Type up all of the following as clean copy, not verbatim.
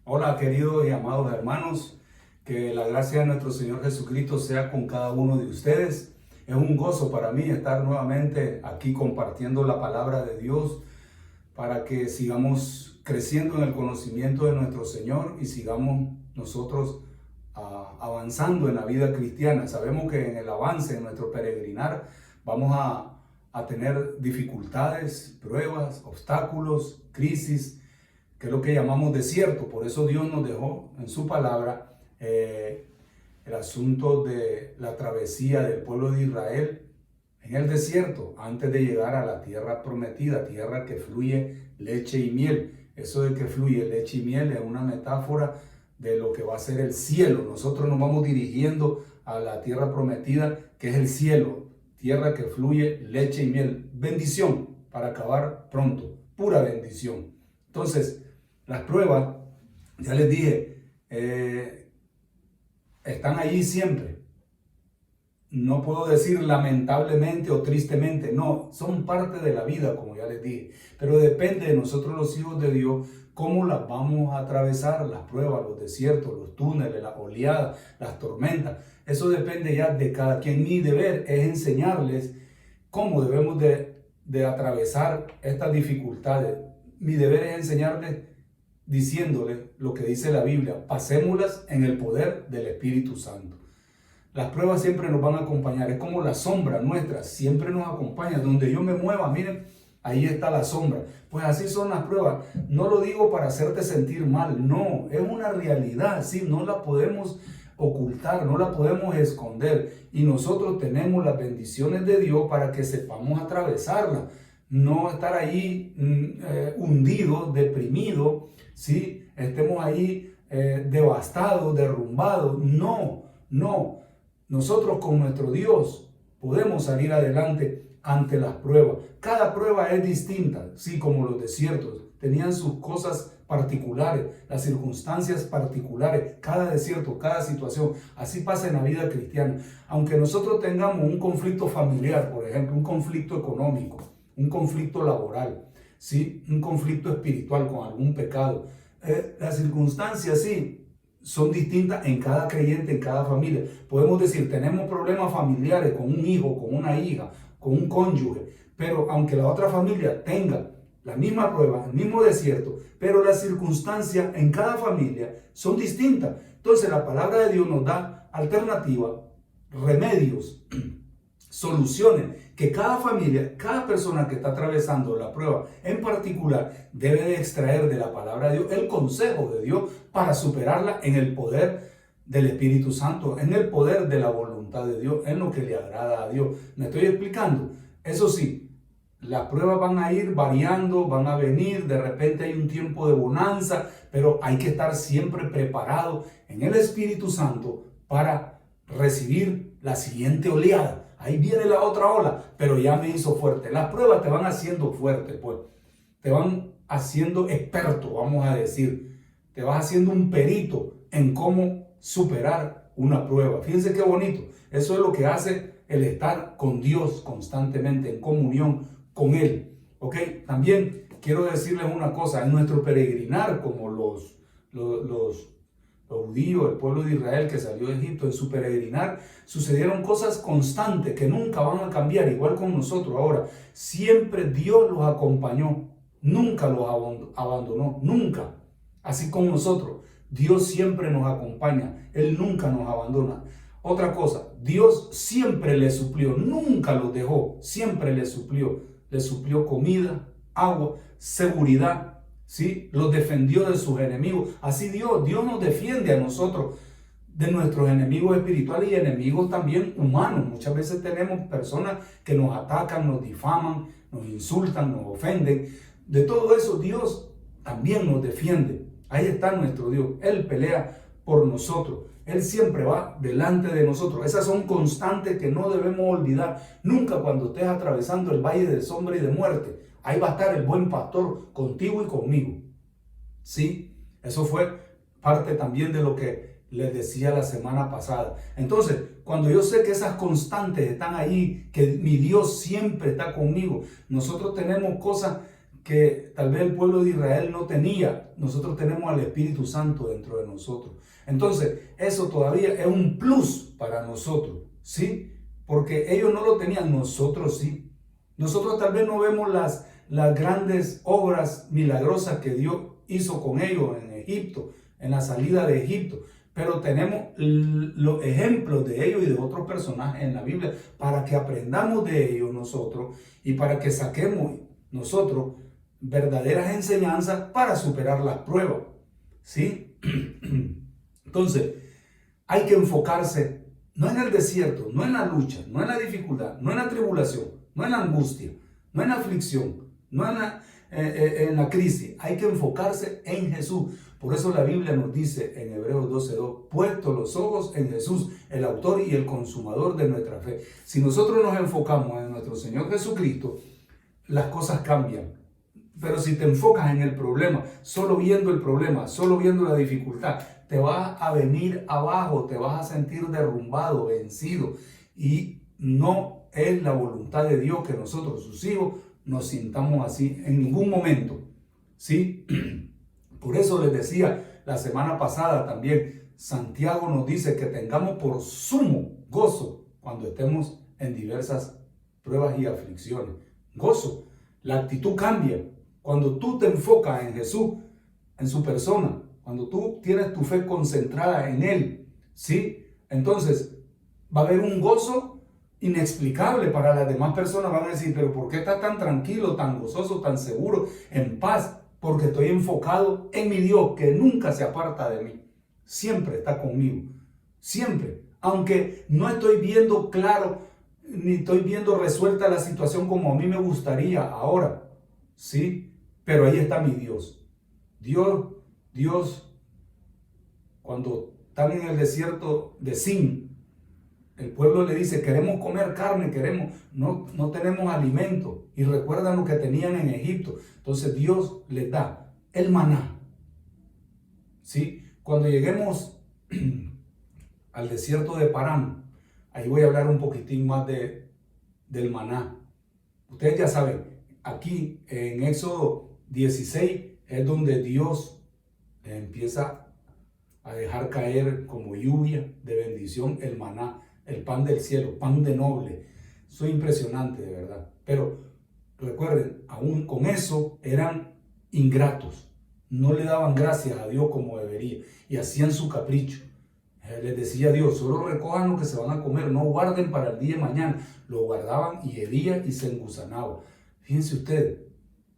Hola, queridos y amados hermanos, que la gracia de nuestro Señor Jesucristo sea con cada uno de ustedes. Es un gozo para mí estar nuevamente aquí compartiendo la palabra de Dios para que sigamos creciendo en el conocimiento de nuestro Señor y sigamos nosotros avanzando en la vida cristiana. Sabemos que en el avance, en nuestro peregrinar, vamos a tener dificultades, pruebas, obstáculos, crisis, que es lo que llamamos desierto. Por eso Dios nos dejó en su palabra el asunto de la travesía del pueblo de Israel en el desierto antes de llegar a la tierra prometida, tierra que fluye leche y miel. Eso de que fluye leche y miel es una metáfora de lo que va a ser el cielo. Nosotros nos vamos dirigiendo a la tierra prometida, que es el cielo, tierra que fluye leche y miel. Bendición para acabar pronto, pura bendición. Entonces, las pruebas, ya les dije, están allí siempre. No puedo decir lamentablemente o tristemente, no, son parte de la vida, como ya les dije. Pero depende de nosotros los hijos de Dios, cómo las vamos a atravesar, las pruebas, los desiertos, los túneles, las oleadas, las tormentas. Eso depende ya de cada quien. Mi deber es enseñarles cómo debemos de atravesar estas dificultades. Mi deber es enseñarles diciéndoles lo que dice la Biblia. Pasémoslas en el poder del Espíritu Santo. Las pruebas siempre nos van a acompañar. Es como la sombra nuestra, siempre nos acompaña. Donde yo me mueva, miren, ahí está la sombra. Pues así son las pruebas. No lo digo para hacerte sentir mal, no, es una realidad, sí, no la podemos ocultar, no la podemos esconder. Y nosotros tenemos las bendiciones de Dios para que sepamos atravesarla. No estar ahí hundidos, deprimidos, ¿sí? Estemos ahí devastados, derrumbados. No, no. Nosotros con nuestro Dios podemos salir adelante ante las pruebas. Cada prueba es distinta, sí, como los desiertos. Tenían sus cosas particulares, las circunstancias particulares, cada desierto, cada situación. Así pasa en la vida cristiana. Aunque nosotros tengamos un conflicto familiar, por ejemplo, un conflicto económico, un conflicto laboral, ¿sí? Un conflicto espiritual con algún pecado. Las circunstancias, sí, son distintas en cada creyente, en cada familia. Podemos decir, tenemos problemas familiares con un hijo, con una hija, con un cónyuge, pero aunque la otra familia tenga la misma prueba, el mismo desierto, pero las circunstancias en cada familia son distintas. Entonces la palabra de Dios nos da alternativas, remedios, soluciones que cada familia, cada persona que está atravesando la prueba en particular debe de extraer de la palabra de Dios, el consejo de Dios para superarla en el poder del Espíritu Santo, en el poder de la voluntad de Dios, en lo que le agrada a Dios. ¿Me estoy explicando? Eso sí, las pruebas van a ir variando, van a venir, de repente hay un tiempo de bonanza, pero hay que estar siempre preparado en el Espíritu Santo para recibir la siguiente oleada. Ahí viene la otra ola, pero ya me hizo fuerte. Las pruebas te van haciendo fuerte, pues. Te van haciendo experto, vamos a decir. Te vas haciendo un perito en cómo superar una prueba. Fíjense qué bonito. Eso es lo que hace el estar con Dios constantemente, en comunión con Él. ¿Ok? También quiero decirles una cosa. En nuestro peregrinar, como los judíos, el pueblo de Israel que salió de Egipto, en su peregrinar, sucedieron cosas constantes que nunca van a cambiar, igual con nosotros ahora. Siempre Dios los acompañó, nunca los abandonó, nunca. Así con nosotros, Dios siempre nos acompaña, Él nunca nos abandona. Otra cosa, Dios siempre les suplió, nunca los dejó, siempre les suplió comida, agua, seguridad. ¿Sí? Los defendió de sus enemigos. Así Dios nos defiende a nosotros de nuestros enemigos espirituales y enemigos también humanos. Muchas veces tenemos personas que nos atacan, nos difaman, nos insultan, nos ofenden. De todo eso Dios también nos defiende. Ahí está nuestro Dios. Él pelea por nosotros. Él siempre va delante de nosotros. Esas son constantes que no debemos olvidar. Nunca cuando estés atravesando el valle de sombra y de muerte, ahí va a estar el buen pastor contigo y conmigo. ¿Sí? Eso fue parte también de lo que les decía la semana pasada. Entonces, cuando yo sé que esas constantes están ahí, que mi Dios siempre está conmigo, nosotros tenemos cosas que tal vez el pueblo de Israel no tenía. Nosotros tenemos al Espíritu Santo dentro de nosotros. Entonces, eso todavía es un plus para nosotros, ¿sí? Porque ellos no lo tenían, nosotros sí. Nosotros tal vez no vemos las grandes obras milagrosas que Dios hizo con ellos en Egipto, en la salida de Egipto, pero tenemos los ejemplos de ellos y de otros personajes en la Biblia para que aprendamos de ellos nosotros y para que saquemos nosotros verdaderas enseñanzas para superar las pruebas, ¿sí? Entonces, hay que enfocarse no en el desierto, no en la lucha, no en la dificultad, no en la tribulación, no en la angustia, no en la aflicción, no en la crisis. Hay que enfocarse en Jesús. Por eso la Biblia nos dice en Hebreos 12:2, puesto los ojos en Jesús, el autor y el consumador de nuestra fe. Si nosotros nos enfocamos en nuestro Señor Jesucristo, las cosas cambian. Pero si te enfocas en el problema, solo viendo el problema, solo viendo la dificultad, te vas a venir abajo, te vas a sentir derrumbado, vencido. Y no es la voluntad de Dios que nosotros, sus hijos, nos sintamos así en ningún momento, ¿sí? Por eso les decía la semana pasada también, Santiago nos dice que tengamos por sumo gozo cuando estemos en diversas pruebas y aflicciones. Gozo, la actitud cambia. Cuando tú te enfocas en Jesús, en su persona, cuando tú tienes tu fe concentrada en Él, ¿sí? Entonces va a haber un gozo inexplicable para las demás personas. Van a decir, pero ¿por qué estás tan tranquilo, tan gozoso, tan seguro, en paz? Porque estoy enfocado en mi Dios, que nunca se aparta de mí. Siempre está conmigo, siempre. Aunque no estoy viendo claro, ni estoy viendo resuelta la situación como a mí me gustaría ahora, ¿sí? Pero ahí está mi Dios. Dios, cuando están en el desierto de Sin, el pueblo le dice, queremos comer carne, no tenemos alimento. Y recuerdan lo que tenían en Egipto. Entonces Dios les da el maná. ¿Sí? Cuando lleguemos al desierto de Parán, ahí voy a hablar un poquitín más del maná. Ustedes ya saben, aquí en Éxodo 16 es donde Dios empieza a dejar caer como lluvia de bendición el maná, el pan del cielo, pan de noble. Eso es impresionante, de verdad. Pero recuerden, aún con eso eran ingratos. No le daban gracias a Dios como debería y hacían su capricho. Les decía a Dios, solo recojan lo que se van a comer, no guarden para el día de mañana. Lo guardaban y hería y se engusanaba. Fíjense ustedes,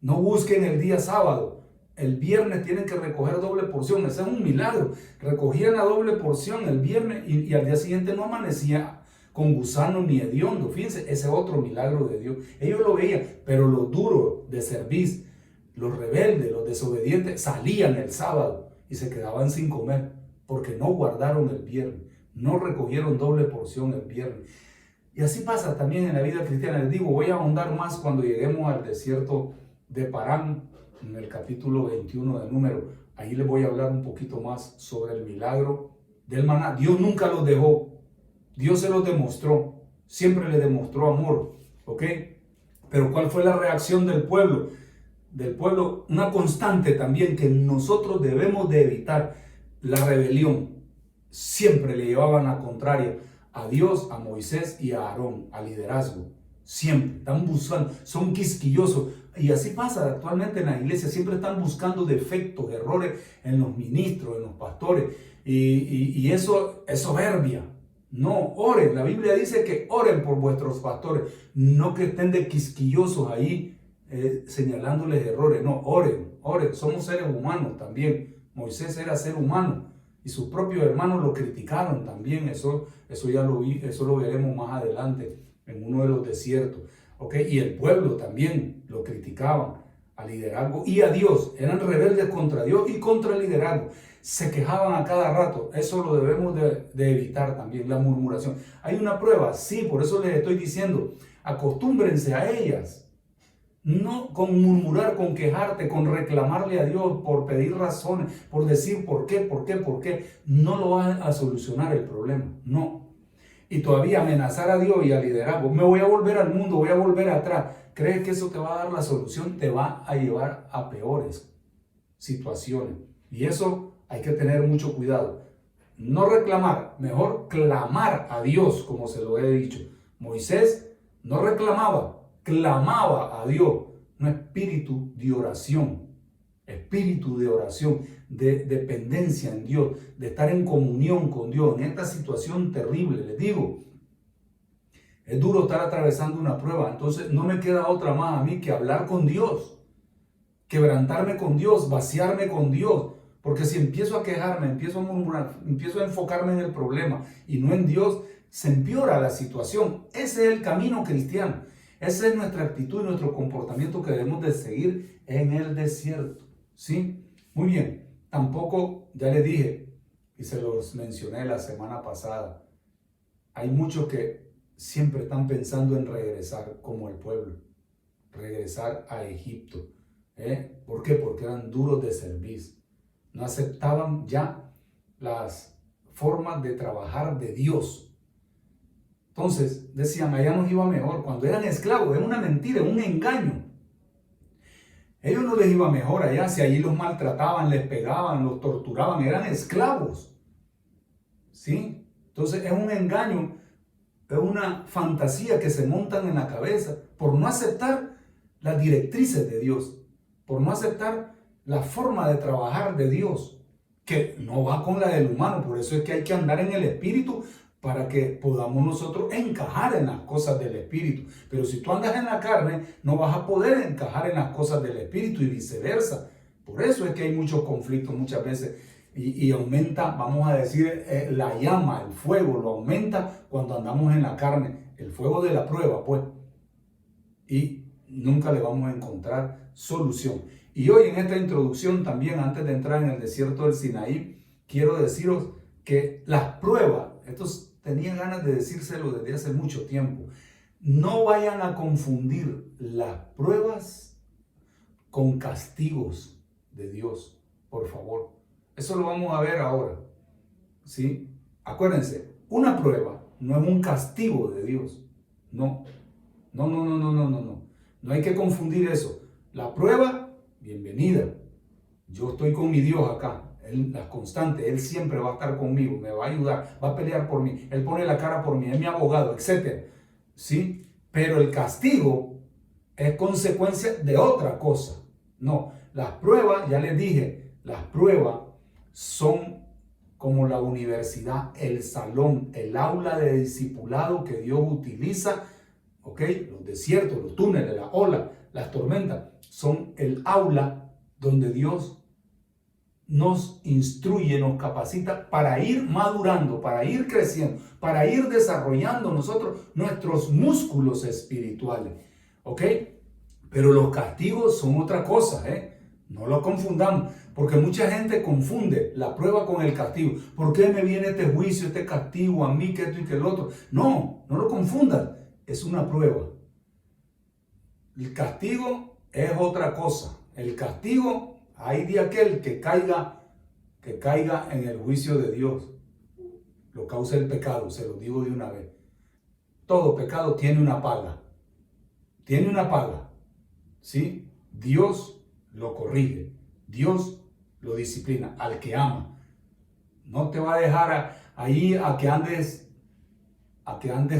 no busquen el día sábado. El viernes tienen que recoger doble porción. Ese es un milagro. Recogían la doble porción el viernes y al día siguiente no amanecía con gusano ni hediondo. Fíjense, ese es otro milagro de Dios. Ellos lo veían, pero los duros de cerviz, los rebeldes, los desobedientes, salían el sábado y se quedaban sin comer porque no guardaron el viernes, no recogieron doble porción el viernes. Y así pasa también en la vida cristiana. Les digo, voy a ahondar más cuando lleguemos al desierto de Parán, en el capítulo 21 de Números. Ahí les voy a hablar un poquito más sobre el milagro del maná. Dios nunca los dejó. Dios se los demostró. Siempre le demostró amor. ¿Ok? Pero ¿cuál fue la reacción del pueblo? Del pueblo, una constante también que nosotros debemos de evitar. La rebelión. Siempre le llevaban la contraria a Dios, a Moisés y a Aarón, al liderazgo. Siempre están buscando, son quisquillosos. Y así pasa actualmente en la iglesia. Siempre están buscando defectos, errores en los ministros, en los pastores. Y eso es soberbia. No, oren. La Biblia dice que oren por vuestros pastores. No que estén de quisquillosos ahí señalándoles errores. No, oren. Somos seres humanos también. Moisés era ser humano. Y sus propios hermanos lo criticaron también. Eso ya lo vi, eso lo veremos más adelante en uno de los desiertos. ¿Okay? Y el pueblo también lo criticaban al liderazgo y a Dios. Eran rebeldes contra Dios y contra el liderazgo. Se quejaban a cada rato. Eso lo debemos de evitar también, la murmuración. ¿Hay una prueba? Sí, por eso les estoy diciendo, acostúmbrense a ellas. No con murmurar, con quejarte, con reclamarle a Dios por pedir razones, por decir por qué. No lo va a solucionar el problema. No. Y todavía amenazar a Dios y al liderazgo. Me voy a volver al mundo, voy a volver atrás. crees que eso te va a dar la solución, te va a llevar a peores situaciones. Y eso hay que tener mucho cuidado. No reclamar, mejor clamar a Dios, como se lo he dicho. Moisés no reclamaba, clamaba a Dios. Un espíritu de oración, de dependencia en Dios, de estar en comunión con Dios en esta situación terrible. Les digo, es duro estar atravesando una prueba, entonces no me queda otra más a mí que hablar con Dios, quebrantarme con Dios, vaciarme con Dios. Porque si empiezo a quejarme, empiezo a murmurar, empiezo a enfocarme en el problema y no en Dios, se empeora la situación. Ese es el camino cristiano. Esa es nuestra actitud y nuestro comportamiento que debemos de seguir en el desierto. ¿Sí? Muy bien. Tampoco, ya les dije, y se los mencioné la semana pasada, hay muchos que siempre están pensando en regresar como el pueblo, regresar a Egipto. ¿Por qué? Porque eran duros de servicio. No aceptaban ya las formas de trabajar de Dios. Entonces decían, allá nos iba mejor. Cuando eran esclavos, era una mentira, un engaño. Ellos no les iba mejor allá, si allí los maltrataban, les pegaban, los torturaban, eran esclavos. ¿Sí? Entonces es un engaño, es una fantasía que se montan en la cabeza por no aceptar las directrices de Dios, por no aceptar la forma de trabajar de Dios, que no va con la del humano. Por eso es que hay que andar en el Espíritu para que podamos nosotros encajar en las cosas del Espíritu. Pero si tú andas en la carne, no vas a poder encajar en las cosas del Espíritu y viceversa. Por eso es que hay muchos conflictos muchas veces y aumenta, vamos a decir, la llama, el fuego, lo aumenta cuando andamos en la carne, el fuego de la prueba, pues. Y nunca le vamos a encontrar solución. Y hoy en esta introducción también, antes de entrar en el desierto del Sinaí, quiero deciros que las pruebas, estos tenía ganas de decírselo desde hace mucho tiempo, no vayan a confundir las pruebas con castigos de Dios, por favor. Eso lo vamos a ver ahora, ¿sí? Acuérdense, una prueba no es un castigo de Dios, no. No hay que confundir eso. La prueba, bienvenida. Yo estoy con mi Dios acá. Él, la constante, Él siempre va a estar conmigo, me va a ayudar, va a pelear por mí. Él pone la cara por mí, es mi abogado, etc. ¿Sí? Pero el castigo es consecuencia de otra cosa. No, las pruebas, ya les dije, las pruebas son como la universidad, el salón, el aula de discipulado que Dios utiliza. ¿Ok? Los desiertos, los túneles, las olas, las tormentas, son el aula donde Dios nos instruye, nos capacita para ir madurando, para ir creciendo, para ir desarrollando nosotros nuestros músculos espirituales. ¿Ok? Pero los castigos son otra cosa, No lo confundamos, porque mucha gente confunde la prueba con el castigo. ¿Por qué me viene este juicio, este castigo a mí, que esto y que el otro? No lo confundan. Es una prueba. El castigo es otra cosa. El castigo, hay de aquel que caiga en el juicio de Dios. Lo causa el pecado, se lo digo de una vez. Todo pecado tiene una paga. Tiene una paga. ¿Sí? Dios lo corrige. Dios lo disciplina al que ama. No te va a dejar ahí a que andes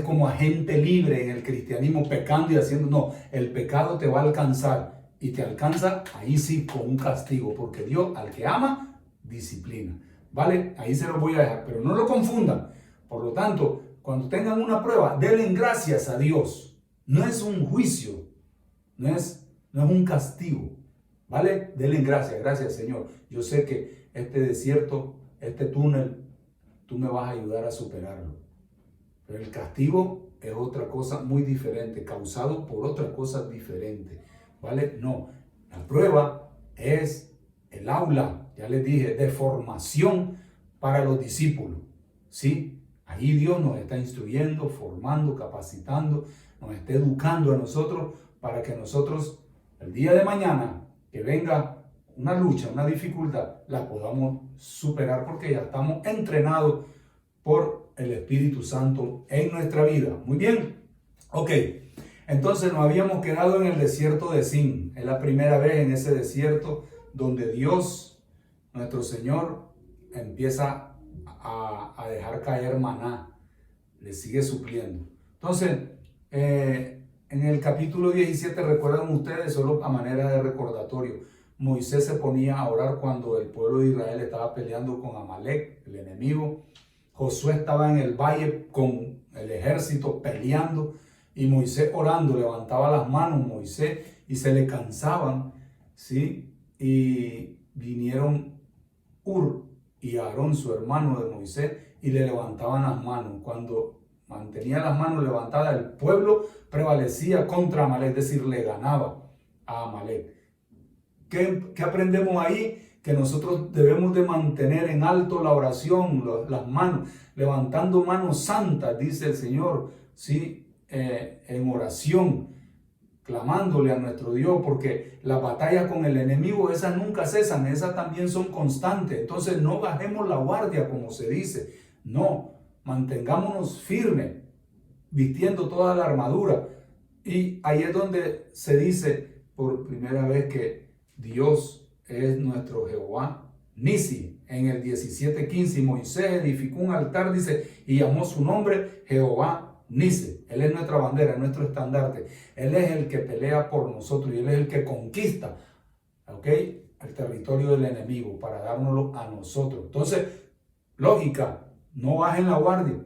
como agente libre en el cristianismo pecando y haciendo. No, el pecado te va a alcanzar y te alcanza ahí sí con un castigo, porque Dios al que ama disciplina. ¿Vale? Ahí se lo voy a dejar, pero no lo confundan. Por lo tanto, cuando tengan una prueba, denle gracias a Dios. No es un juicio, no es un castigo. ¿Vale? Denle gracias Señor. Yo sé que este desierto, este túnel, tú me vas a ayudar a superarlo. Pero el castigo es otra cosa muy diferente, causado por otra cosa diferente, ¿vale? No, la prueba es el aula, ya les dije, de formación para los discípulos, ¿sí? Ahí Dios nos está instruyendo, formando, capacitando, nos está educando a nosotros para que nosotros, el día de mañana, que venga una lucha, una dificultad, la podamos superar porque ya estamos entrenados por el Espíritu Santo en nuestra vida. Muy bien. Ok. Entonces nos habíamos quedado en el desierto de Sin. Es la primera vez en ese desierto donde Dios, nuestro Señor, empieza a dejar caer maná. Le sigue supliendo. Entonces, en el capítulo 17, recuerdan ustedes, solo a manera de recordatorio, Moisés se ponía a orar cuando el pueblo de Israel estaba peleando con Amalek, el enemigo. Josué estaba en el valle con el ejército peleando y Moisés orando, levantaba las manos Moisés y se le cansaban, ¿sí? Y vinieron Hur y Aarón, su hermano de Moisés, y le levantaban las manos. Cuando mantenía las manos levantadas, el pueblo prevalecía contra Amalek, es decir, le ganaba a Amalek. ¿Qué aprendemos ahí? Que nosotros debemos de mantener en alto la oración, las manos, levantando manos santas, dice el Señor, ¿sí? En oración, clamándole a nuestro Dios, porque las batallas con el enemigo, esas nunca cesan, esas también son constantes. Entonces no bajemos la guardia, como se dice, no, mantengámonos firmes, vistiendo toda la armadura. Y ahí es donde se dice por primera vez que Dios es nuestro Jehová Nisi. En el 17:15 Moisés edificó un altar, dice, y llamó su nombre Jehová Nisi. Él es nuestra bandera, nuestro estandarte. Él es el que pelea por nosotros y Él es el que conquista, ¿ok?, el territorio del enemigo para dárnoslo a nosotros. Entonces, lógica, no bajen la guardia.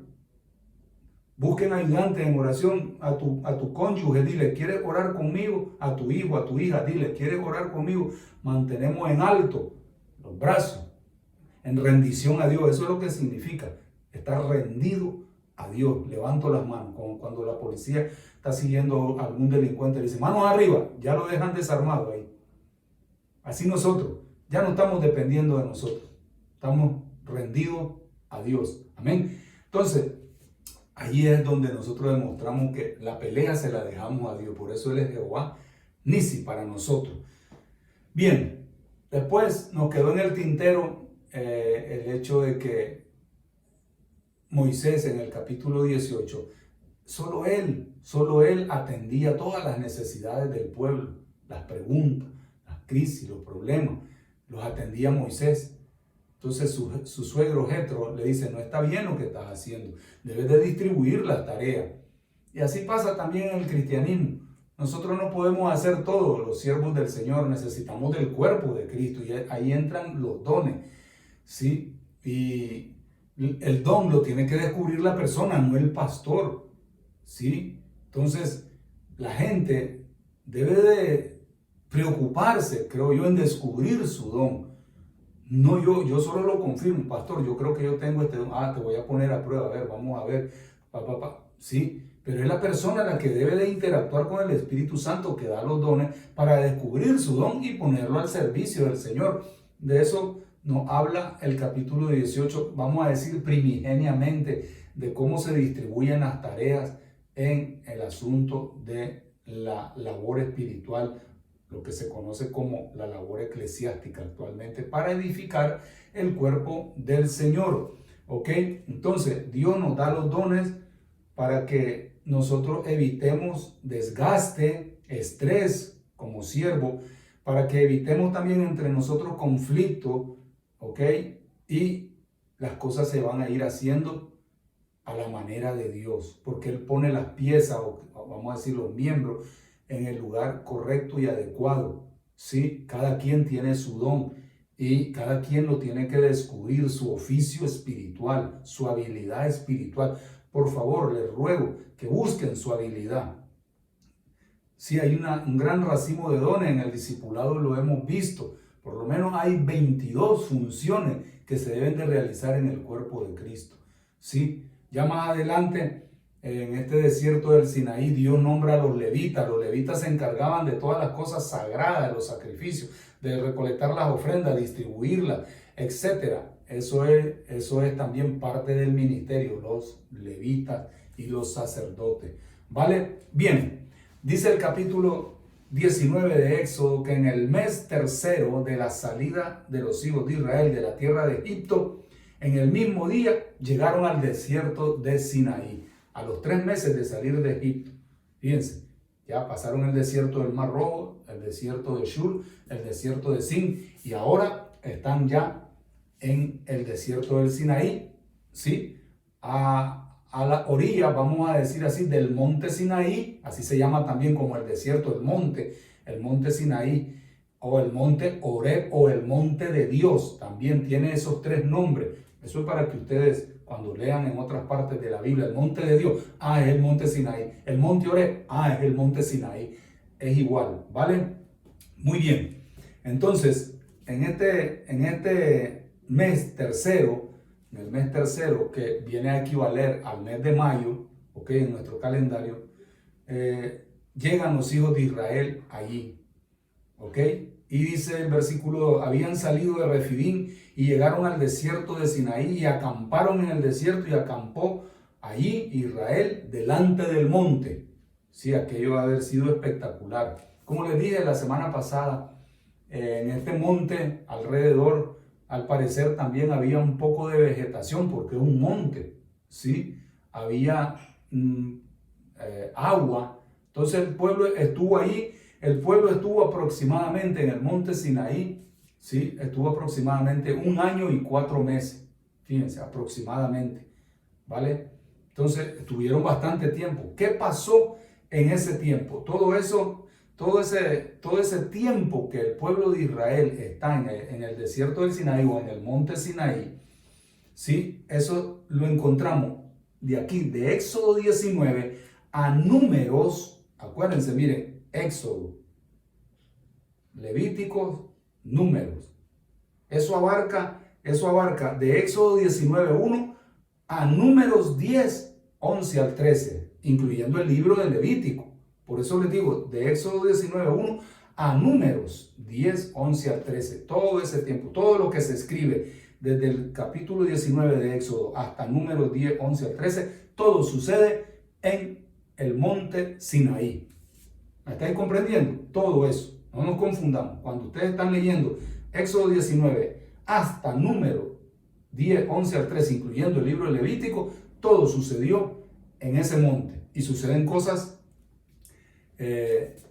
Busquen ayudantes en oración a tu cónyuge, dile, ¿quieres orar conmigo? A tu hijo, a tu hija, dile, ¿quieres orar conmigo? Mantenemos en alto los brazos, en rendición a Dios. Eso es lo que significa estar rendido a Dios. Levanto las manos, como cuando la policía está siguiendo a algún delincuente, le dice, manos arriba, ya lo dejan desarmado ahí. Así nosotros, ya no estamos dependiendo de nosotros, estamos rendidos a Dios. Amén. Entonces, allí es donde nosotros demostramos que la pelea se la dejamos a Dios. Por eso Él es Jehová Nisi para nosotros. Bien, después nos quedó en el tintero el hecho de que Moisés en el capítulo 18, solo él atendía todas las necesidades del pueblo, las preguntas, las crisis, los problemas, los atendía Moisés. Entonces su suegro Jetro le dice, no está bien lo que estás haciendo, debes de distribuir las tareas. Y así pasa también en el cristianismo. Nosotros no podemos hacer todo, los siervos del Señor, necesitamos del cuerpo de Cristo y ahí entran los dones, ¿sí? Y el don lo tiene que descubrir la persona, no el pastor, ¿sí? Entonces la gente debe de preocuparse, creo yo, en descubrir su don. No, yo solo lo confirmo, pastor, yo creo que yo tengo este don, te voy a poner a prueba, a ver, vamos a ver, sí, pero es la persona la que debe de interactuar con el Espíritu Santo que da los dones para descubrir su don y ponerlo al servicio del Señor. De eso nos habla el capítulo 18, vamos a decir primigeniamente, de cómo se distribuyen las tareas en el asunto de la labor espiritual, lo que se conoce como la labor eclesiástica actualmente, para edificar el cuerpo del Señor. ¿Ok? Entonces, Dios nos da los dones para que nosotros evitemos desgaste, estrés como siervo, para que evitemos también entre nosotros conflicto, ¿ok? Y las cosas se van a ir haciendo a la manera de Dios, porque Él pone las piezas, o vamos a decir los miembros, en el lugar correcto y adecuado, ¿sí? Cada quien tiene su don y cada quien lo tiene que descubrir, su oficio espiritual, su habilidad espiritual. Por favor, les ruego que busquen su habilidad. Sí, hay un gran racimo de dones en el discipulado, lo hemos visto. Por lo menos hay 22 funciones que se deben de realizar en el cuerpo de Cristo, ¿sí? Ya más adelante, en este desierto del Sinaí, Dios nombra a los levitas. Los levitas se encargaban de todas las cosas sagradas, los sacrificios, de recolectar las ofrendas, distribuirlas, etc. Eso es también parte del ministerio, los levitas y los sacerdotes. ¿Vale? Bien, dice el capítulo 19 de Éxodo que en el mes tercero de la salida de los hijos de Israel de la tierra de Egipto, en el mismo día llegaron al desierto de Sinaí, a los 3 meses de salir de Egipto. Fíjense, Ya pasaron el desierto del Mar Rojo, el desierto de Shur, el desierto de Sin, y ahora están ya en el desierto del Sinaí, ¿sí? A la orilla, vamos a decir así, del monte Sinaí, así se llama también como el desierto, el monte Sinaí, o el monte Horeb, o el monte de Dios, también tiene esos tres nombres. Eso es para que ustedes, cuando lean en otras partes de la Biblia, el monte de Dios, es el monte Sinaí, el monte Horeb, es el monte Sinaí, es igual, ¿vale? Muy bien, entonces, en este mes tercero, en el mes tercero, que viene a equivaler al mes de mayo, ¿ok? En nuestro calendario, llegan los hijos de Israel allí, ¿ok? Y dice el versículo, habían salido de Refidín y llegaron al desierto de Sinaí y acamparon en el desierto, y acampó allí Israel delante del monte. Sí, aquello va a haber sido espectacular. Como les dije la semana pasada, en este monte alrededor, al parecer también había un poco de vegetación, porque es un monte, ¿sí? Había agua. Entonces el pueblo estuvo ahí. El pueblo estuvo aproximadamente en el monte Sinaí, ¿sí? Estuvo aproximadamente 1 año y 4 meses. Fíjense, aproximadamente, ¿vale? Entonces estuvieron bastante tiempo. ¿Qué pasó en ese tiempo? Todo ese tiempo que el pueblo de Israel está en el desierto del Sinaí o en el monte Sinaí, ¿sí? Eso lo encontramos de aquí, de Éxodo 19 a Números. Acuérdense, miren, Éxodo, Levíticos, Números. Eso abarca de Éxodo 19:1 a Números 10:11 al 13, incluyendo el libro de Levítico. Por eso les digo, de Éxodo 19:1 a Números 10:11 al 13. Todo ese tiempo, todo lo que se escribe desde el capítulo 19 de Éxodo hasta Números 10:11 al 13, todo sucede en el monte Sinaí. ¿Me estáis comprendiendo? Todo eso. No nos confundamos. Cuando ustedes están leyendo Éxodo 19 hasta Número 10:11 al 13, incluyendo el libro de Levítico, todo sucedió en ese monte. Y suceden cosas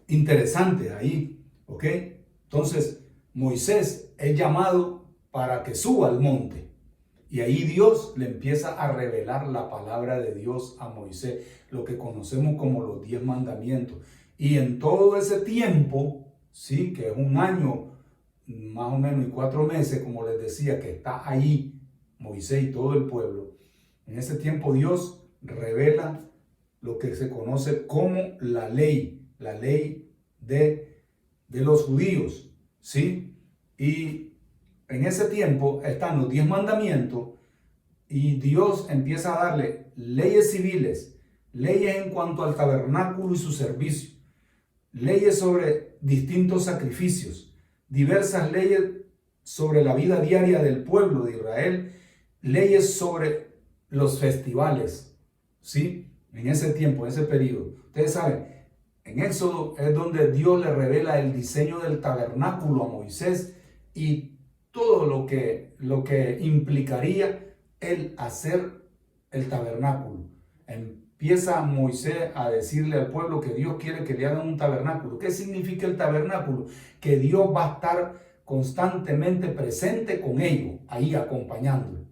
interesantes ahí. ¿Ok? Entonces, Moisés es llamado para que suba al monte. Y ahí Dios le empieza a revelar la palabra de Dios a Moisés, lo que conocemos como los 10 mandamientos. Y en todo ese tiempo, sí, que es 1 año más o menos y 4 meses, como les decía, que está ahí Moisés y todo el pueblo, en ese tiempo Dios revela lo que se conoce como la ley de los judíos, ¿sí? Y en ese tiempo están los 10 mandamientos y Dios empieza a darle leyes civiles, leyes en cuanto al tabernáculo y su servicio, leyes sobre distintos sacrificios, diversas leyes sobre la vida diaria del pueblo de Israel, leyes sobre los festivales, ¿sí? En ese tiempo, en ese periodo. Ustedes saben, en Éxodo es donde Dios le revela el diseño del tabernáculo a Moisés y todo lo que implicaría el hacer el tabernáculo. Empieza Moisés a decirle al pueblo que Dios quiere que le hagan un tabernáculo. ¿Qué significa el tabernáculo? Que Dios va a estar constantemente presente con ellos, ahí acompañándolo,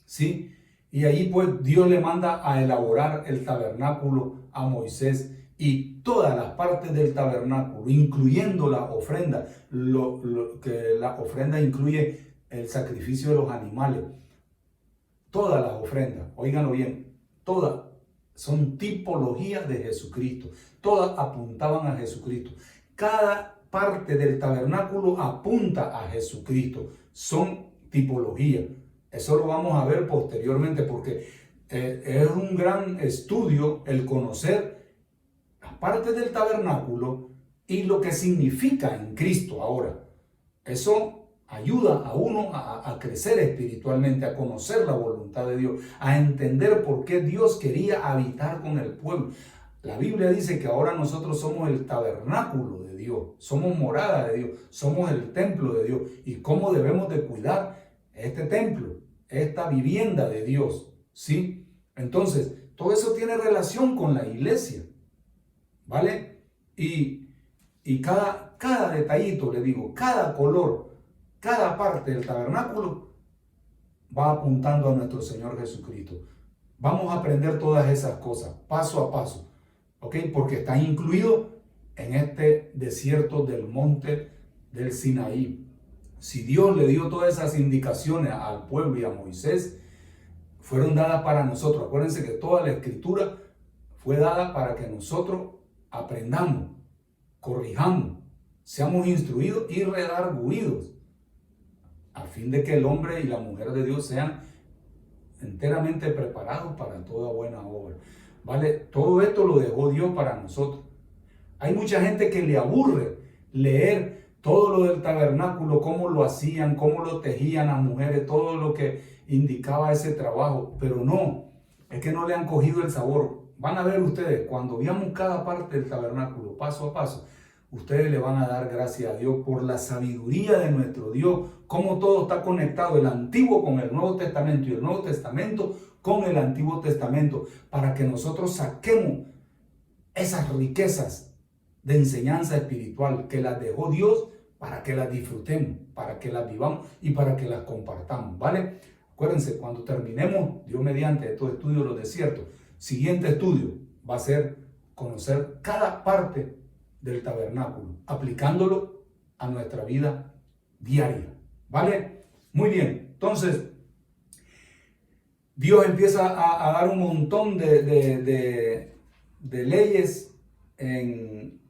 ¿sí? Y ahí pues Dios le manda a elaborar el tabernáculo a Moisés y todas las partes del tabernáculo, incluyendo la ofrenda, que la ofrenda incluye el sacrificio de los animales. Todas las ofrendas, óiganlo bien, todas son tipologías de Jesucristo. Todas apuntaban a Jesucristo. Cada parte del tabernáculo apunta a Jesucristo. Son tipologías. Eso lo vamos a ver posteriormente porque es un gran estudio el conocer las partes del tabernáculo y lo que significa en Cristo ahora. Eso ayuda a uno a crecer espiritualmente, a conocer la voluntad de Dios, a entender por qué Dios quería habitar con el pueblo. La Biblia dice que ahora nosotros somos el tabernáculo de Dios, somos morada de Dios, somos el templo de Dios. ¿Y cómo debemos de cuidar este templo, esta vivienda de Dios? ¿Sí? Entonces, todo eso tiene relación con la iglesia, ¿vale? Y cada detallito, le digo, cada color, cada parte del tabernáculo va apuntando a nuestro Señor Jesucristo. Vamos a aprender todas esas cosas, paso a paso, ¿ok? Porque está incluido en este desierto del monte del Sinaí. Si Dios le dio todas esas indicaciones al pueblo y a Moisés, fueron dadas para nosotros. Acuérdense que toda la escritura fue dada para que nosotros aprendamos, corrijamos, seamos instruidos y redarguidos, a fin de que el hombre y la mujer de Dios sean enteramente preparados para toda buena obra. ¿Vale? Todo esto lo dejó Dios para nosotros. Hay mucha gente que le aburre leer todo lo del tabernáculo, cómo lo hacían, cómo lo tejían las mujeres, todo lo que indicaba ese trabajo, pero no, es que no le han cogido el sabor. Van a ver ustedes, cuando veamos cada parte del tabernáculo, paso a paso, ustedes le van a dar gracias a Dios por la sabiduría de nuestro Dios, cómo todo está conectado, el Antiguo con el Nuevo Testamento y el Nuevo Testamento con el Antiguo Testamento, para que nosotros saquemos esas riquezas de enseñanza espiritual que las dejó Dios para que las disfrutemos, para que las vivamos y para que las compartamos, ¿vale? Acuérdense, cuando terminemos, Dios mediante estos estudios de los desiertos, siguiente estudio va a ser conocer cada parte del tabernáculo, aplicándolo a nuestra vida diaria, ¿vale? Muy bien, entonces Dios empieza a dar un montón de leyes en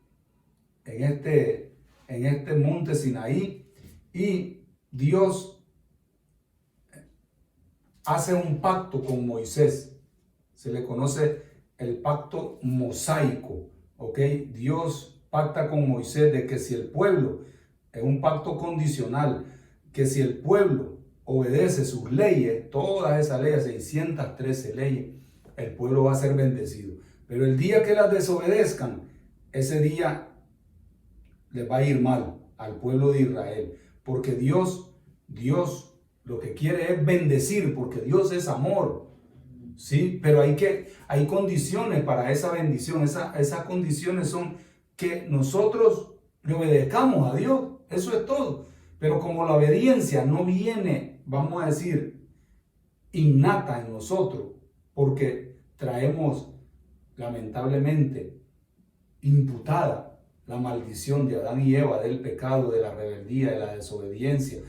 este monte Sinaí, y Dios hace un pacto con Moisés. Se le conoce el pacto mosaico, ¿ok? Dios pacta con Moisés de que si el pueblo, es un pacto condicional, que si el pueblo obedece sus leyes, todas esas leyes, 613 leyes, el pueblo va a ser bendecido. Pero el día que las desobedezcan, ese día les va a ir mal al pueblo de Israel, porque Dios lo que quiere es bendecir, porque Dios es amor, ¿sí? Pero hay condiciones para esa bendición. Esas condiciones son que nosotros le obedezcamos a Dios, eso es todo. Pero como la obediencia no viene, vamos a decir, innata en nosotros, porque traemos lamentablemente imputada la maldición de Adán y Eva, del pecado, de la rebeldía, de la desobediencia,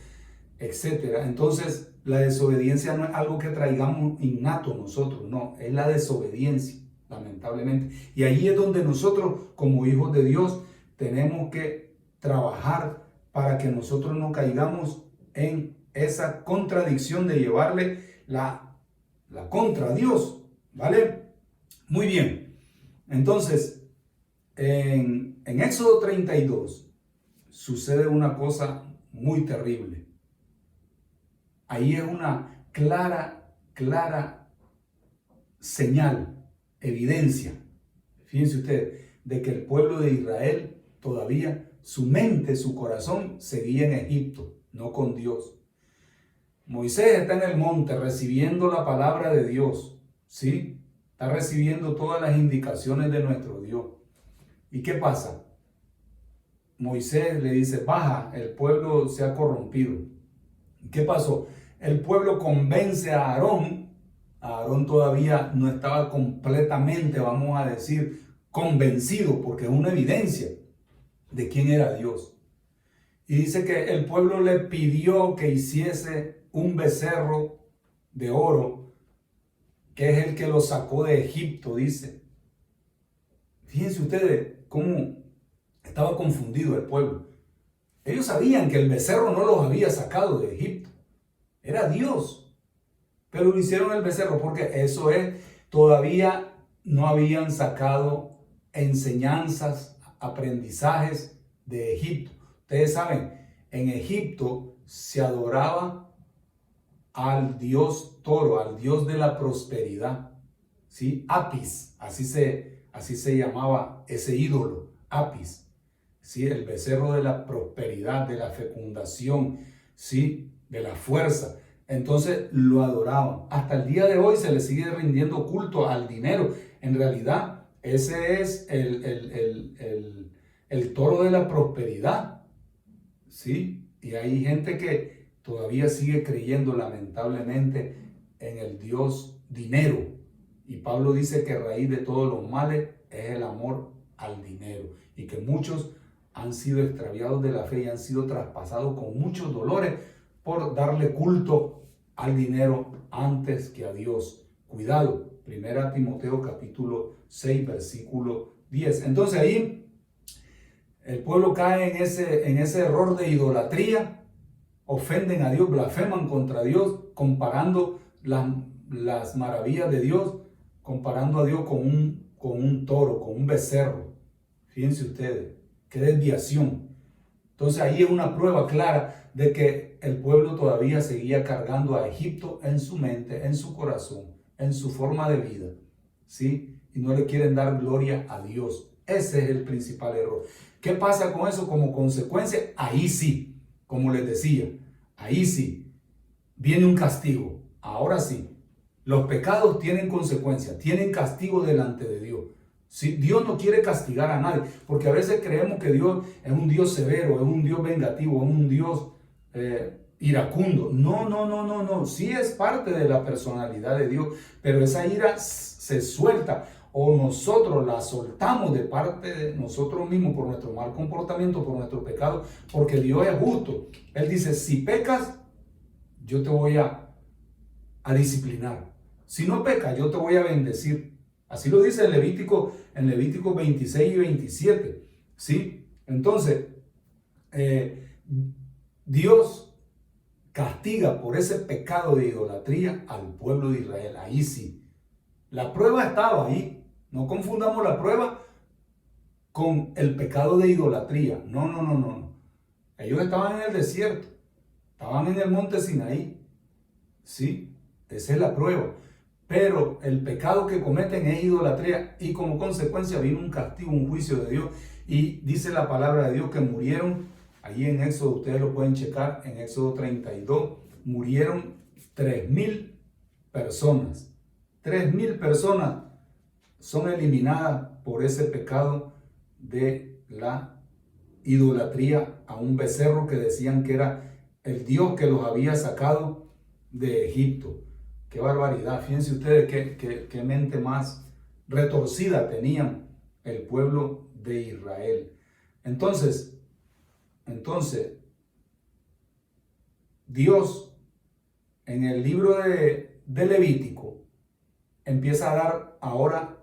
etc. Entonces, la desobediencia no es algo que traigamos innato nosotros, no, es la desobediencia, lamentablemente. Y ahí es donde nosotros, como hijos de Dios, tenemos que trabajar para que nosotros no caigamos en esa contradicción de llevarle la contra a Dios, ¿vale? Muy bien, entonces, en Éxodo 32 sucede una cosa muy terrible. Ahí es una clara señal, evidencia, fíjense ustedes, de que el pueblo de Israel todavía, su mente, su corazón seguía en Egipto, no con Dios. Moisés está en el monte recibiendo la palabra de Dios, ¿sí? Está recibiendo todas las indicaciones de nuestro Dios. ¿Y qué pasa? Moisés le dice, baja, el pueblo se ha corrompido. ¿Qué pasó? El pueblo convence a Aarón. Aarón todavía no estaba completamente, vamos a decir, convencido, porque es una evidencia de quién era Dios. Y dice que el pueblo le pidió que hiciese un becerro de oro, que es el que lo sacó de Egipto, dice. Fíjense ustedes cómo estaba confundido el pueblo. Ellos sabían que el becerro no los había sacado de Egipto, era Dios. Pero lo hicieron el becerro porque eso es, todavía no habían sacado enseñanzas, aprendizajes de Egipto. Ustedes saben, en Egipto se adoraba al dios toro, al dios de la prosperidad, ¿sí? Apis, así se llamaba ese ídolo, Apis, ¿sí? El becerro de la prosperidad, de la fecundación, ¿sí? De la fuerza. Entonces lo adoraban. Hasta el día de hoy se le sigue rindiendo culto al dinero. En realidad, Ese es el toro de la prosperidad, ¿sí? Y hay gente que todavía sigue creyendo lamentablemente en el Dios dinero. Y Pablo dice que raíz de todos los males es el amor al dinero. Y que muchos han sido extraviados de la fe y han sido traspasados con muchos dolores por darle culto al dinero antes que a Dios. Cuidado, 1 Timoteo capítulo 6, versículo 10. Entonces ahí el pueblo cae en ese error de idolatría, ofenden a Dios, blasfeman contra Dios, comparando las maravillas de Dios, comparando a Dios con un toro, con un becerro. Fíjense ustedes, qué desviación. Entonces ahí es una prueba clara de que el pueblo todavía seguía cargando a Egipto en su mente, en su corazón, en su forma de vida, ¿sí? Y no le quieren dar gloria a Dios. Ese es el principal error. ¿Qué pasa con eso como consecuencia? Ahí sí, como les decía, ahí sí, viene un castigo. Ahora sí, los pecados tienen consecuencias, tienen castigo delante de Dios. ¿Sí? Dios no quiere castigar a nadie, porque a veces creemos que Dios es un Dios severo, es un Dios vengativo, es un Dios iracundo. No. Sí es parte de la personalidad de Dios, pero esa ira se suelta o nosotros la soltamos de parte de nosotros mismos por nuestro mal comportamiento, por nuestro pecado, porque Dios es justo. Él dice, si pecas, yo te voy a disciplinar. Si no pecas, yo te voy a bendecir. Así lo dice en Levítico 26 y 27. ¿Sí? Entonces, Dios castiga por ese pecado de idolatría al pueblo de Israel. Ahí sí. La prueba estaba ahí. No confundamos la prueba con el pecado de idolatría. No. Ellos estaban en el desierto. Estaban en el monte Sinaí. ¿Sí? Esa es la prueba. Pero el pecado que cometen es idolatría y como consecuencia vino un castigo, un juicio de Dios. Y dice la palabra de Dios que murieron, ahí en Éxodo, ustedes lo pueden checar, en Éxodo 32, murieron 3,000 personas. 3,000 personas son eliminadas por ese pecado de la idolatría a un becerro que decían que era el Dios que los había sacado de Egipto. Qué barbaridad. Fíjense ustedes qué mente más retorcida tenían el pueblo de Israel. Entonces, Dios en el libro de Levítico empieza a dar ahora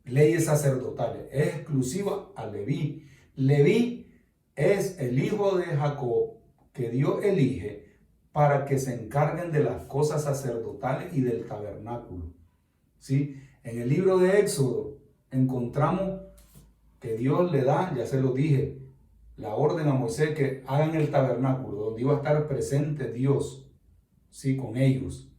leyes sacerdotales. Es exclusiva a Leví. Leví es el hijo de Jacob que Dios elige para que se encarguen de las cosas sacerdotales y del tabernáculo. ¿Sí? En el libro de Éxodo encontramos que Dios le da, ya se lo dije, la orden a Moisés que hagan el tabernáculo, donde iba a estar presente Dios, ¿sí? Con ellos.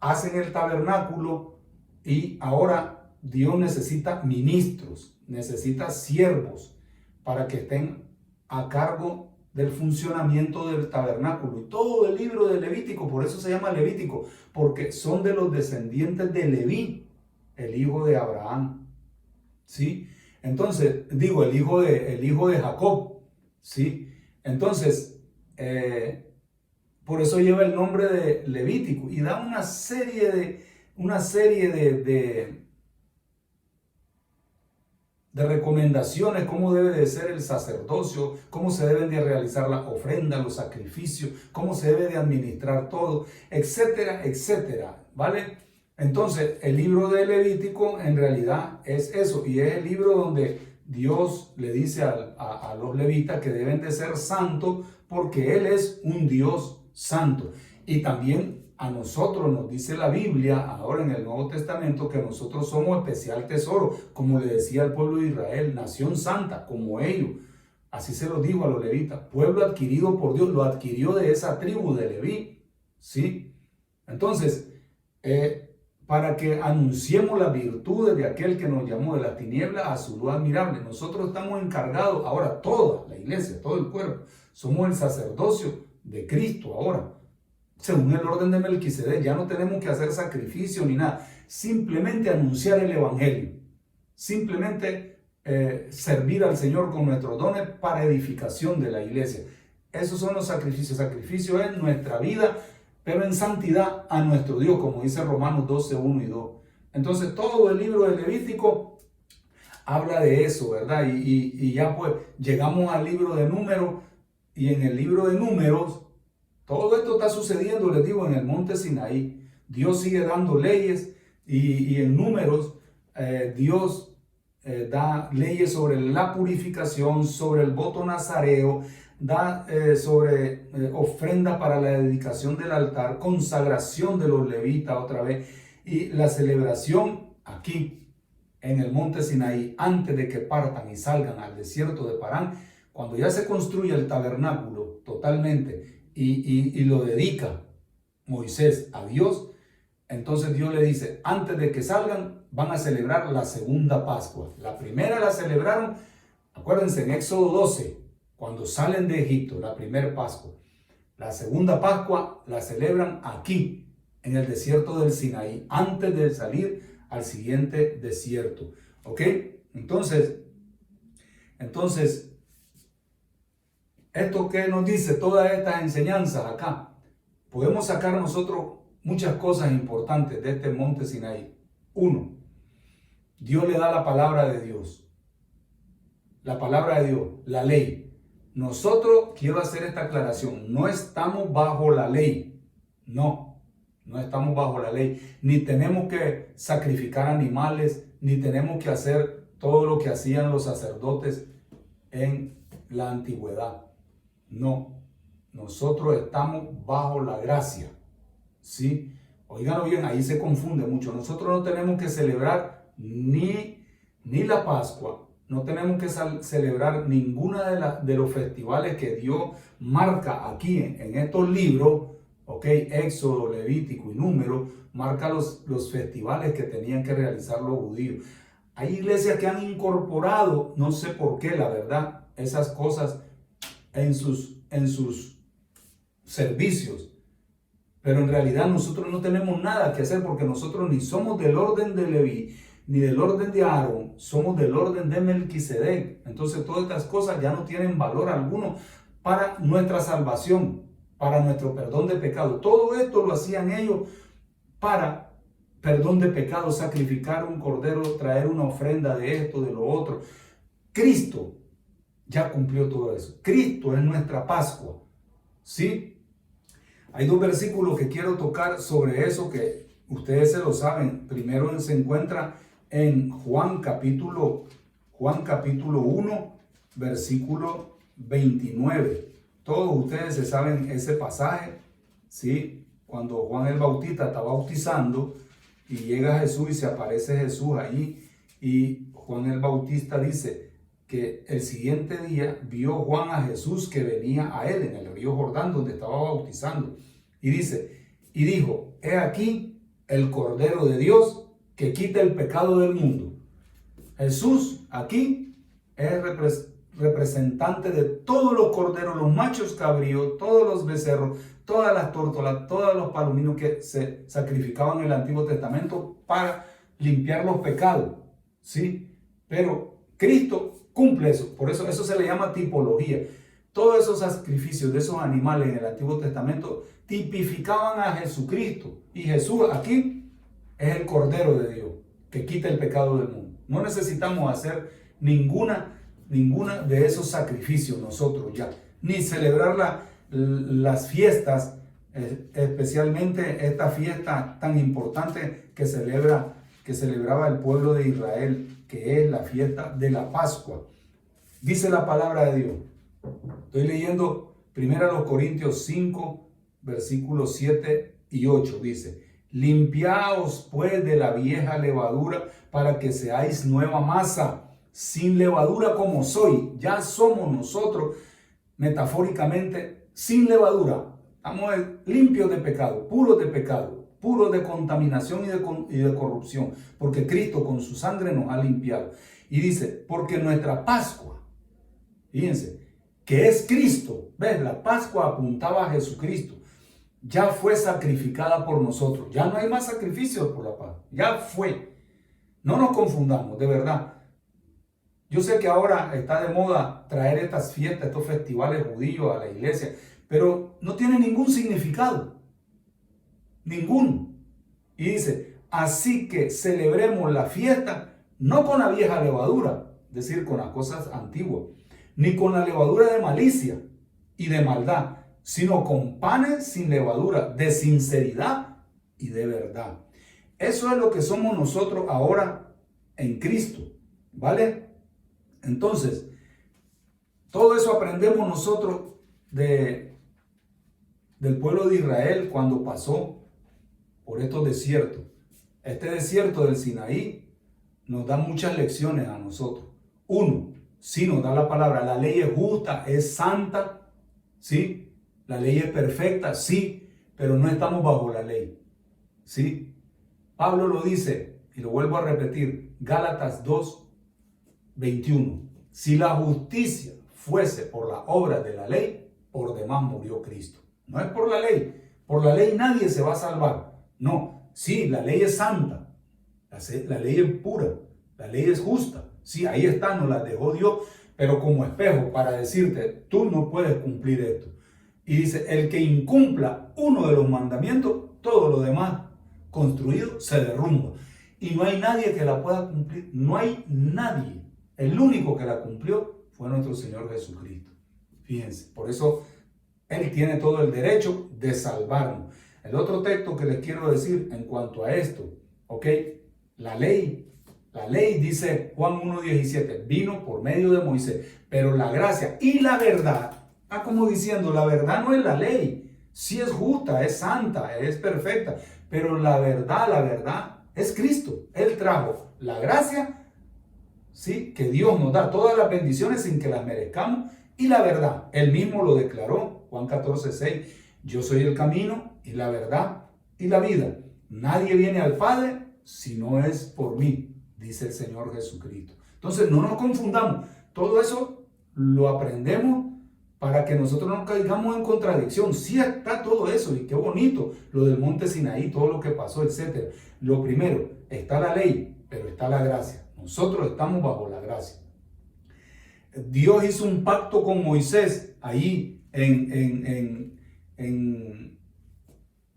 Hacen el tabernáculo y ahora Dios necesita ministros, necesita siervos para que estén a cargo del funcionamiento del tabernáculo. Y todo el libro de Levítico, por eso se llama Levítico, porque son de los descendientes de Leví, el hijo de Abraham. ¿Sí? Entonces, digo, el hijo de Jacob. ¿Sí? Entonces, por eso lleva el nombre de Levítico y da una serie de recomendaciones, cómo debe de ser el sacerdocio, cómo se deben de realizar las ofrendas, los sacrificios, cómo se debe de administrar todo, etcétera, etcétera, ¿vale? Entonces, el libro de Levítico en realidad es eso, y es el libro donde Dios le dice a los levitas que deben de ser santos porque Él es un Dios santo. Y también a nosotros nos dice la Biblia, ahora en el Nuevo Testamento, que nosotros somos especial tesoro, como le decía al pueblo de Israel, nación santa, como ellos. Así se lo dijo a los levitas, pueblo adquirido por Dios, lo adquirió de esa tribu de Leví, ¿sí? Entonces, para que anunciemos las virtudes de aquel que nos llamó de la tiniebla a su luz admirable. Nosotros estamos encargados, ahora toda la iglesia, todo el cuerpo, somos el sacerdocio de Cristo ahora. según el orden de Melquisedec. Ya no tenemos que hacer sacrificio ni nada. Simplemente anunciar el evangelio. Simplemente servir al Señor con nuestros dones para edificación de la iglesia. Esos son los sacrificios. Sacrificio es nuestra vida, pero en santidad a nuestro Dios, como dice Romanos 12, 1 y 2. Entonces todo el libro de Levítico habla de eso, ¿verdad? Y ya pues llegamos al libro de Números, y en el libro de Números todo esto está sucediendo, les digo, en el monte Sinaí. Dios sigue dando leyes, y en Números Dios da leyes sobre la purificación, sobre el voto nazareo, da sobre ofrenda para la dedicación del altar, consagración de los levitas otra vez, y la celebración aquí en el monte Sinaí, antes de que partan y salgan al desierto de Parán, cuando ya se construye el tabernáculo totalmente y lo dedica Moisés a Dios. Entonces Dios le dice, antes de que salgan, van a celebrar la segunda Pascua. La primera la celebraron, acuérdense, en Éxodo 12, cuando salen de Egipto, la primera Pascua. La segunda Pascua la celebran aquí, en el desierto del Sinaí, antes de salir al siguiente desierto. ¿Ok? Entonces, ¿esto qué nos dice? Todas estas enseñanzas acá. Podemos sacar nosotros muchas cosas importantes de este monte Sinaí. Uno, Dios le da la palabra de Dios. La palabra de Dios, la ley. Nosotros, quiero hacer esta aclaración, no estamos bajo la ley. No estamos bajo la ley. Ni tenemos que sacrificar animales, ni tenemos que hacer todo lo que hacían los sacerdotes en la antigüedad. No, nosotros estamos bajo la gracia. ¿Sí? Óiganlo bien, ahí se confunde mucho. Nosotros no tenemos que celebrar ni la Pascua, no tenemos que celebrar ninguna de los festivales que Dios marca aquí en estos libros, ¿ok? Éxodo, Levítico y Números, marca los festivales que tenían que realizar los judíos. Hay iglesias que han incorporado, no sé por qué, la verdad, esas cosas en sus servicios. Pero en realidad nosotros no tenemos nada que hacer, porque nosotros ni somos del orden de Leví, ni del orden de Aarón, somos del orden de Melquisedec. Entonces todas estas cosas ya no tienen valor alguno para nuestra salvación, para nuestro perdón de pecado. Todo esto lo hacían ellos para perdón de pecado, sacrificar un cordero, traer una ofrenda de esto, de lo otro. Cristo ya cumplió todo eso. Cristo es nuestra Pascua, ¿sí? Hay dos versículos que quiero tocar sobre eso, que ustedes se lo saben. Primero se encuentra en Juan capítulo 1, versículo 29. Todos ustedes se saben ese pasaje, ¿sí? Cuando Juan el Bautista está bautizando y llega Jesús y se aparece Jesús ahí, y Juan el Bautista dice que el siguiente día vio Juan a Jesús que venía a él en el río Jordán, donde estaba bautizando, y dice, y dijo, he aquí el Cordero de Dios que quita el pecado del mundo. Jesús aquí es representante de todos los corderos, los machos cabríos, todos los becerros, todas las tórtolas, todos los palominos que se sacrificaban en el Antiguo Testamento para limpiar los pecados, ¿sí? Pero Cristo cumple eso, por eso se le llama tipología. Todos esos sacrificios de esos animales en el Antiguo Testamento tipificaban a Jesucristo, y Jesús aquí es el Cordero de Dios que quita el pecado del mundo. No necesitamos hacer ninguna de esos sacrificios nosotros ya, ni celebrar las fiestas, especialmente esta fiesta tan importante que celebraba el pueblo de Israel, que es la fiesta de la Pascua. Dice la palabra de Dios. Estoy leyendo 1 Corintios 5, versículos 7 y 8. Dice, limpiaos pues de la vieja levadura para que seáis nueva masa, sin levadura como soy. Ya somos nosotros, metafóricamente, sin levadura. Estamos limpios de pecado, puros de contaminación y de corrupción, porque Cristo con su sangre nos ha limpiado. Y dice, porque nuestra Pascua, fíjense, que es Cristo, ¿ves? La Pascua apuntaba a Jesucristo. ya fue sacrificada por nosotros. Ya no hay más sacrificios por la paz. Ya fue. No nos confundamos, de verdad. Yo sé que ahora está de moda traer estas fiestas, estos festivales judíos a la iglesia, pero no tiene ningún significado. Ninguno. Y dice, así que celebremos la fiesta, no con la vieja levadura, es decir, con las cosas antiguas, ni con la levadura de malicia y de maldad, sino con panes sin levadura, de sinceridad y de verdad. Eso es lo que somos nosotros ahora en Cristo, ¿vale? Entonces, todo eso aprendemos nosotros del pueblo de Israel cuando pasó por estos desiertos. Este desierto del Sinaí nos da muchas lecciones a nosotros. Uno, sí nos da la palabra, la ley es justa, es santa, ¿sí? La ley es perfecta, sí, pero no estamos bajo la ley, ¿sí? Pablo lo dice, y lo vuelvo a repetir, Gálatas 2:21. Si la justicia fuese por la obra de la ley, por demás murió Cristo. No es por la ley. Por la ley nadie se va a salvar. No, sí, la ley es santa, la ley es pura, la ley es justa. Sí, ahí está, nos la dejó Dios, pero como espejo para decirte, tú no puedes cumplir esto. Y dice, el que incumpla uno de los mandamientos, todo lo demás construido se derrumba. Y no hay nadie que la pueda cumplir, no hay nadie. El único que la cumplió fue nuestro Señor Jesucristo. Fíjense, por eso Él tiene todo el derecho de salvarnos. El otro texto que les quiero decir en cuanto a esto, ¿ok? La ley dice Juan 1:17, vino por medio de Moisés, pero la gracia y la verdad, está como diciendo, la verdad no es la ley, sí es justa, es santa, es perfecta, pero la verdad es Cristo. Él trajo la gracia, sí, que Dios nos da, todas las bendiciones sin que las merezcamos, y la verdad, Él mismo lo declaró, Juan 14:6, yo soy el camino y la verdad y la vida. Nadie viene al Padre si no es por mí, dice el Señor Jesucristo. Entonces no nos confundamos. Todo eso lo aprendemos para que nosotros no caigamos en contradicción. Sí está todo eso y qué bonito lo del monte Sinaí, todo lo que pasó, etc. Lo primero, está la ley, pero está la gracia. Nosotros estamos bajo la gracia. Dios hizo un pacto con Moisés ahí en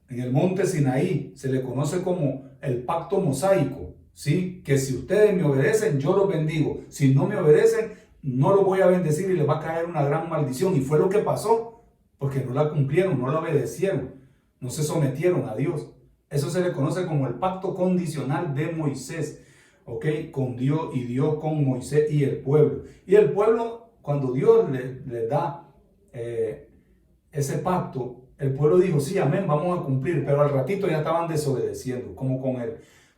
el monte Sinaí. Se le conoce como el pacto mosaico, ¿sí? Que si ustedes me obedecen, yo los bendigo. Si no me obedecen, no los voy a bendecir y les va a caer una gran maldición. Y fue lo que pasó, porque no la cumplieron, no la obedecieron, no se sometieron a Dios. Eso se le conoce como el pacto condicional de Moisés, ¿ok? Con Dios y Dios con Moisés y el pueblo. Y el pueblo, cuando Dios le da ese pacto, el pueblo dijo, sí, amén, vamos a cumplir, pero al ratito ya estaban desobedeciendo, como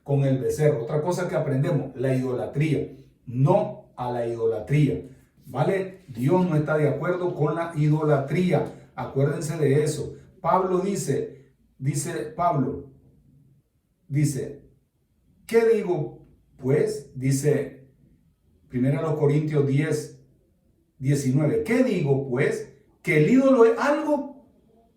con el becerro. Otra cosa que aprendemos, la idolatría. No a la idolatría, ¿vale? Dios no está de acuerdo con la idolatría. Acuérdense de eso. Pablo dice, ¿qué digo pues? Dice 1 Corintios 10:19. ¿Qué digo pues? ¿Que el ídolo es algo?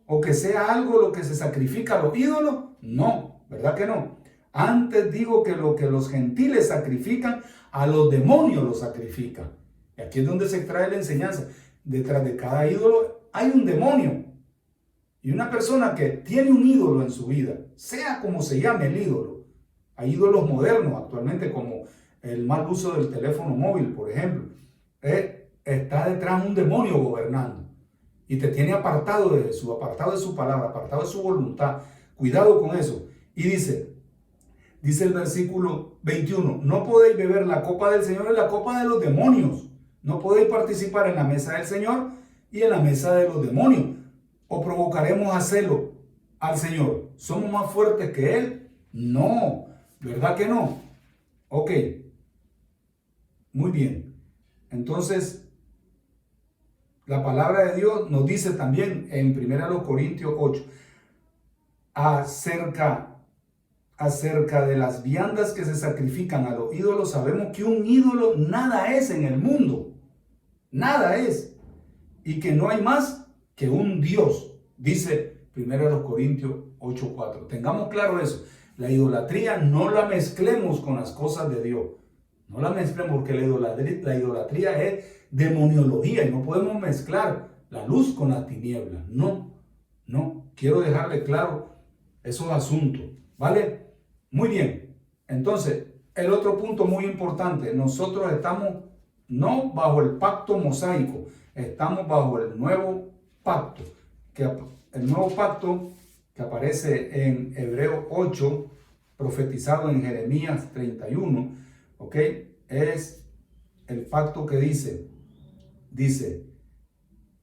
¿O que sea algo lo que se sacrifica a los ídolos? No, ¿verdad que no? Antes digo que lo que los gentiles sacrifican, a los demonios los sacrifican. Y aquí es donde se extrae la enseñanza. Detrás de cada ídolo hay un demonio. Y una persona que tiene un ídolo en su vida, sea como se llame el ídolo. Hay ídolos modernos actualmente como el mal uso del teléfono móvil, por ejemplo. Está detrás un demonio gobernando. Y te tiene apartado de su palabra, apartado de su voluntad. Cuidado con eso. Y dice el versículo 21, no podéis beber la copa del Señor y la copa de los demonios. No podéis participar en la mesa del Señor y en la mesa de los demonios. ¿O provocaremos a celo al Señor? ¿Somos más fuertes que Él? No, ¿verdad que no? Ok, muy bien. Entonces, la palabra de Dios nos dice también en 1 Corintios 8 acerca de las viandas que se sacrifican a los ídolos. Sabemos que un ídolo nada es en el mundo, nada es, y que no hay más que un Dios. Dice 1 Corintios 8:4. Tengamos claro eso. La idolatría no la mezclemos con las cosas de Dios. No la mezclemos porque la idolatría es demoniología y no podemos mezclar la luz con la tiniebla. No. Quiero dejarle claro esos asuntos. ¿Vale? Muy bien. Entonces, el otro punto muy importante. Nosotros estamos no bajo el pacto mosaico. Estamos bajo el nuevo pacto. El nuevo pacto que aparece en Hebreos 8, profetizado en Jeremías 31, ¿ok? Es el pacto que dice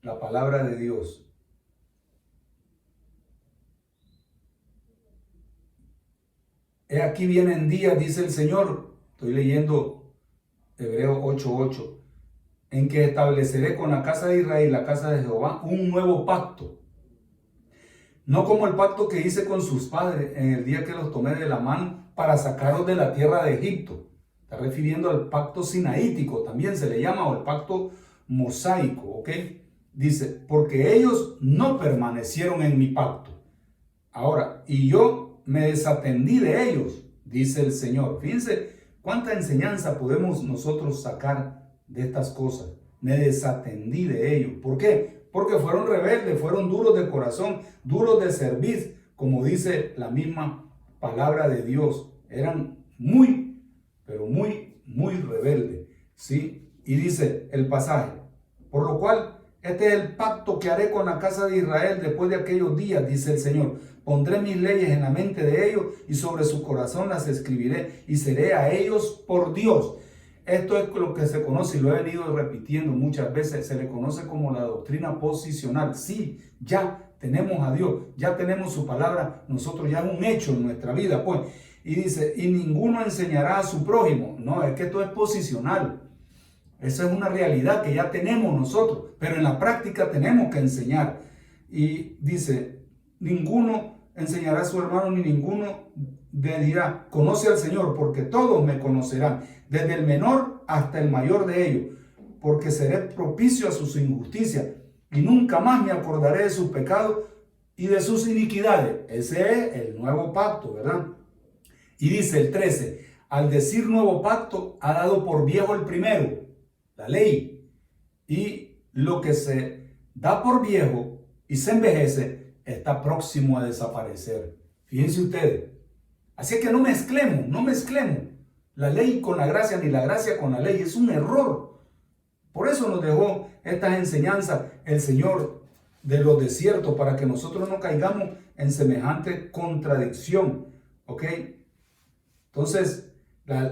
la palabra de Dios. He aquí vienen días, dice el Señor, estoy leyendo Hebreos 8:8, en que estableceré con la casa de Israel y la casa de Jehová un nuevo pacto. No como el pacto que hice con sus padres en el día que los tomé de la mano para sacarlos de la tierra de Egipto. Está refiriendo al pacto sinaítico, también se le llama, o el pacto mosaico, ¿ok? Dice, porque ellos no permanecieron en mi pacto. Ahora, y yo me desatendí de ellos, dice el Señor. Fíjense cuánta enseñanza podemos nosotros sacar de estas cosas. Me desatendí de ellos. ¿Por qué? Porque fueron rebeldes, fueron duros de corazón, duros de servir, como dice la misma palabra de Dios. Eran pero muy rebeldes, ¿sí? Y dice el pasaje, por lo cual este es el pacto que haré con la casa de Israel después de aquellos días, dice el Señor. Pondré mis leyes en la mente de ellos y sobre su corazón las escribiré y seré a ellos por Dios. Esto es lo que se conoce, y lo he venido repitiendo muchas veces, se le conoce como la doctrina posicional. Sí, ya tenemos a Dios, ya tenemos su palabra, nosotros ya es un hecho en nuestra vida, pues. Y dice, y ninguno enseñará a su prójimo. No, es que esto es posicional. Esa es una realidad que ya tenemos nosotros, pero en la práctica tenemos que enseñar. Y dice, ninguno enseñará a su hermano, ni ninguno le dirá, conoce al Señor, porque todos me conocerán, desde el menor hasta el mayor de ellos, porque seré propicio a sus injusticias, y nunca más me acordaré de sus pecados y de sus iniquidades. Ese es el nuevo pacto, ¿verdad? Y dice el 13, al decir nuevo pacto, ha dado por viejo el primero, la ley, y lo que se da por viejo y se envejece está próximo a desaparecer. Fíjense ustedes. Así que no mezclemos la ley con la gracia, ni la gracia con la ley. Es un error. Por eso nos dejó estas enseñanzas el Señor de los desiertos, para que nosotros no caigamos en semejante contradicción. ¿Ok? Entonces,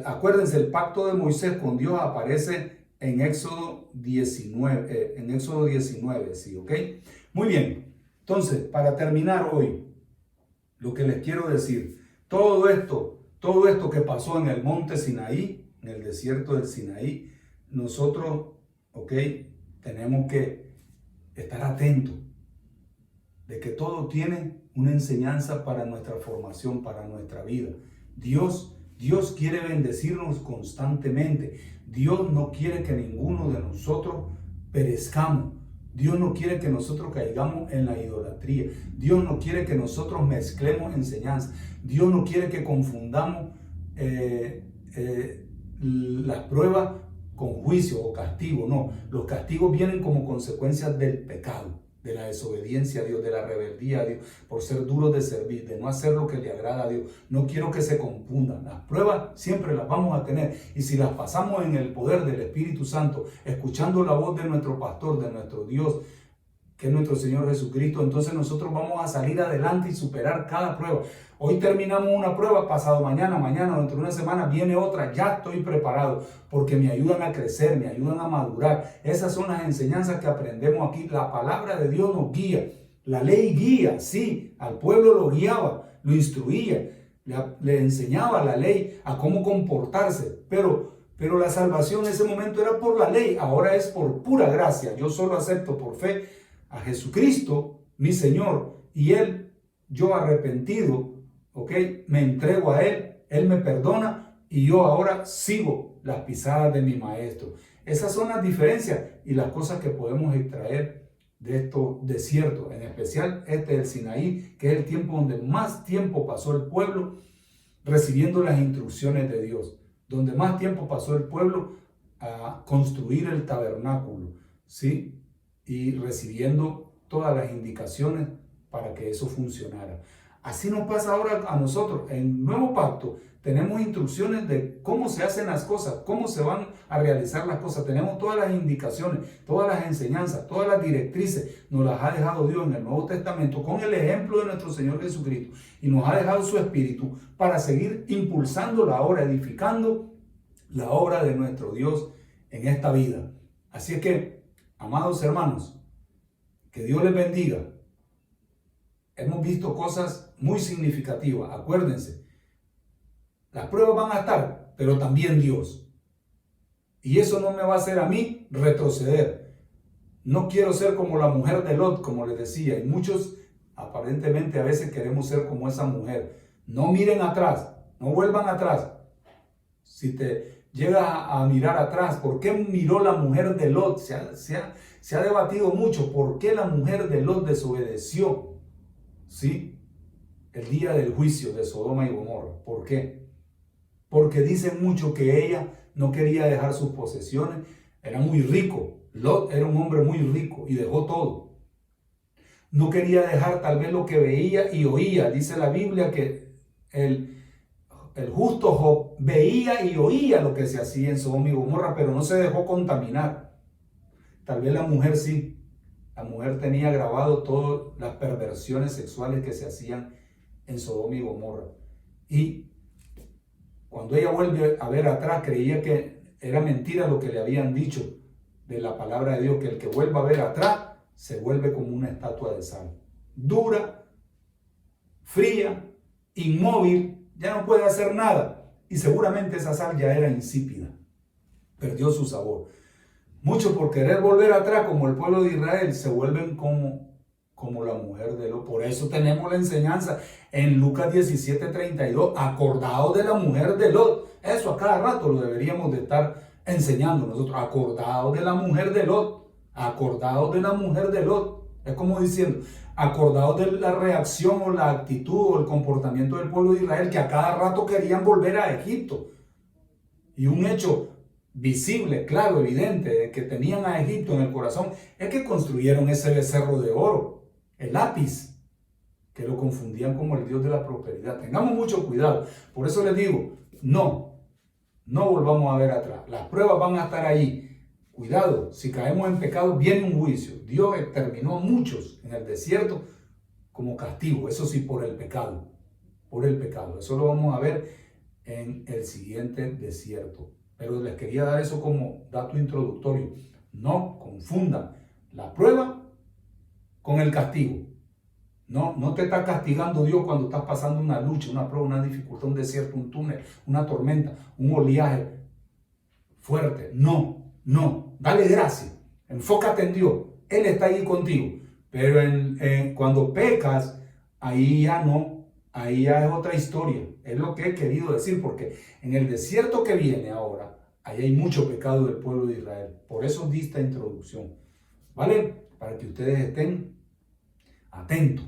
acuérdense, el pacto de Moisés con Dios aparece en Éxodo 19, ¿sí? ¿Ok? Muy bien. Entonces, para terminar hoy, lo que les quiero decir, todo esto que pasó en el monte Sinaí, en el desierto del Sinaí, nosotros, ¿ok? Tenemos que estar atentos de que todo tiene una enseñanza para nuestra formación, para nuestra vida. Dios quiere bendecirnos constantemente. Dios no quiere que ninguno de nosotros perezcamos. Dios no quiere que nosotros caigamos en la idolatría. Dios no quiere que nosotros mezclemos enseñanzas. Dios no quiere que confundamos las pruebas con juicio o castigo. No, los castigos vienen como consecuencia del pecado, de la desobediencia a Dios, de la rebeldía a Dios, por ser duros de servir, de no hacer lo que le agrada a Dios. No quiero que se confundan. Las pruebas siempre las vamos a tener, y si las pasamos en el poder del Espíritu Santo, escuchando la voz de nuestro pastor, de nuestro Dios, que es nuestro Señor Jesucristo, entonces nosotros vamos a salir adelante y superar cada prueba. Hoy terminamos una prueba, pasado mañana, dentro de una semana viene otra. Ya estoy preparado, porque me ayudan a crecer, me ayudan a madurar. Esas son las enseñanzas que aprendemos aquí. La palabra de Dios nos guía. La ley guía, sí, al pueblo lo guiaba, lo instruía, le enseñaba la ley a cómo comportarse, pero la salvación en ese momento era por la ley, ahora es por pura gracia. Yo solo acepto por fe a Jesucristo, mi Señor, y yo arrepentido, ¿ok? Me entrego a Él me perdona, y yo ahora sigo las pisadas de mi Maestro. Esas son las diferencias y las cosas que podemos extraer de estos desiertos, en especial este del Sinaí, que es el tiempo donde más tiempo pasó el pueblo recibiendo las instrucciones de Dios, donde más tiempo pasó el pueblo a construir el tabernáculo, ¿sí? Y recibiendo todas las indicaciones para que eso funcionara. Así nos pasa ahora a nosotros. En el nuevo pacto tenemos instrucciones de cómo se hacen las cosas, cómo se van a realizar las cosas. Tenemos todas las indicaciones, todas las enseñanzas, todas las directrices. Nos las ha dejado Dios en el Nuevo Testamento con el ejemplo de nuestro Señor Jesucristo. Y nos ha dejado su Espíritu para seguir impulsando la obra, edificando la obra de nuestro Dios en esta vida. Así es que, amados hermanos, que Dios les bendiga. Hemos visto cosas muy significativas. Acuérdense, las pruebas van a estar, pero también Dios. Y eso no me va a hacer a mí retroceder. No quiero ser como la mujer de Lot, como les decía. Y muchos aparentemente a veces queremos ser como esa mujer. No miren atrás, no vuelvan atrás. Si te llegas a mirar atrás, ¿por qué miró la mujer de Lot? Se ha debatido mucho. ¿Por qué la mujer de Lot desobedeció? ¿Sí? El día del juicio de Sodoma y Gomorra. ¿Por qué? Porque dicen mucho que ella no quería dejar sus posesiones. Era muy rico. Lot era un hombre muy rico y dejó todo. No quería dejar tal vez lo que veía y oía. Dice la Biblia que el justo Job veía y oía lo que se hacía en Sodoma y Gomorra, pero no se dejó contaminar. Tal vez la mujer sí. La mujer tenía grabado todas las perversiones sexuales que se hacían en Sodoma y Gomorra. Y cuando ella vuelve a ver atrás, creía que era mentira lo que le habían dicho de la palabra de Dios, que el que vuelva a ver atrás se vuelve como una estatua de sal. Dura, fría, inmóvil, ya no puede hacer nada. Y seguramente esa sal ya era insípida. Perdió su sabor. Muchos por querer volver atrás, como el pueblo de Israel, se vuelven como la mujer de Lot. Por eso tenemos la enseñanza en Lucas 17:32, acordados de la mujer de Lot. Eso a cada rato lo deberíamos de estar enseñando nosotros. Acordados de la mujer de Lot. Acordados de la mujer de Lot. Es como diciendo, acordados de la reacción o la actitud o el comportamiento del pueblo de Israel, que a cada rato querían volver a Egipto. Y un hecho visible, claro, evidente, de que tenían a Egipto en el corazón, es que construyeron ese becerro de oro, el lápiz, que lo confundían como el Dios de la prosperidad. Tengamos mucho cuidado. Por eso les digo, no volvamos a ver atrás. Las pruebas van a estar ahí. Cuidado, si caemos en pecado, viene un juicio. Dios exterminó a muchos en el desierto como castigo, eso sí, por el pecado. Por el pecado. Eso lo vamos a ver en el siguiente desierto. Pero les quería dar eso como dato introductorio. No confundan la prueba con el castigo. No te está castigando Dios cuando estás pasando una lucha, una prueba, una dificultad, un desierto, un túnel, una tormenta, un oleaje fuerte. No. Dale gracias. Enfócate en Dios. Él está ahí contigo. Pero cuando pecas, ahí ya no. Ahí ya es otra historia. Es lo que he querido decir, porque en el desierto que viene ahora, ahí hay mucho pecado del pueblo de Israel. Por eso di esta introducción. ¿Vale? Para que ustedes estén atentos.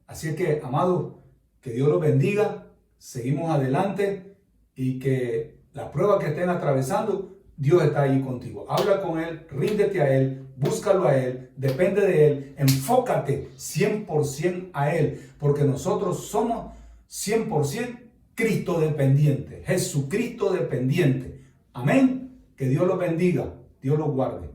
Así es que, amados, que Dios los bendiga. Seguimos adelante y que la prueba que estén atravesando, Dios está ahí contigo. Habla con Él, ríndete a Él, búscalo a Él, depende de Él, enfócate 100% a Él, porque nosotros somos 100% Cristo dependiente, Jesucristo dependiente. Amén. Que Dios los bendiga, Dios los guarde.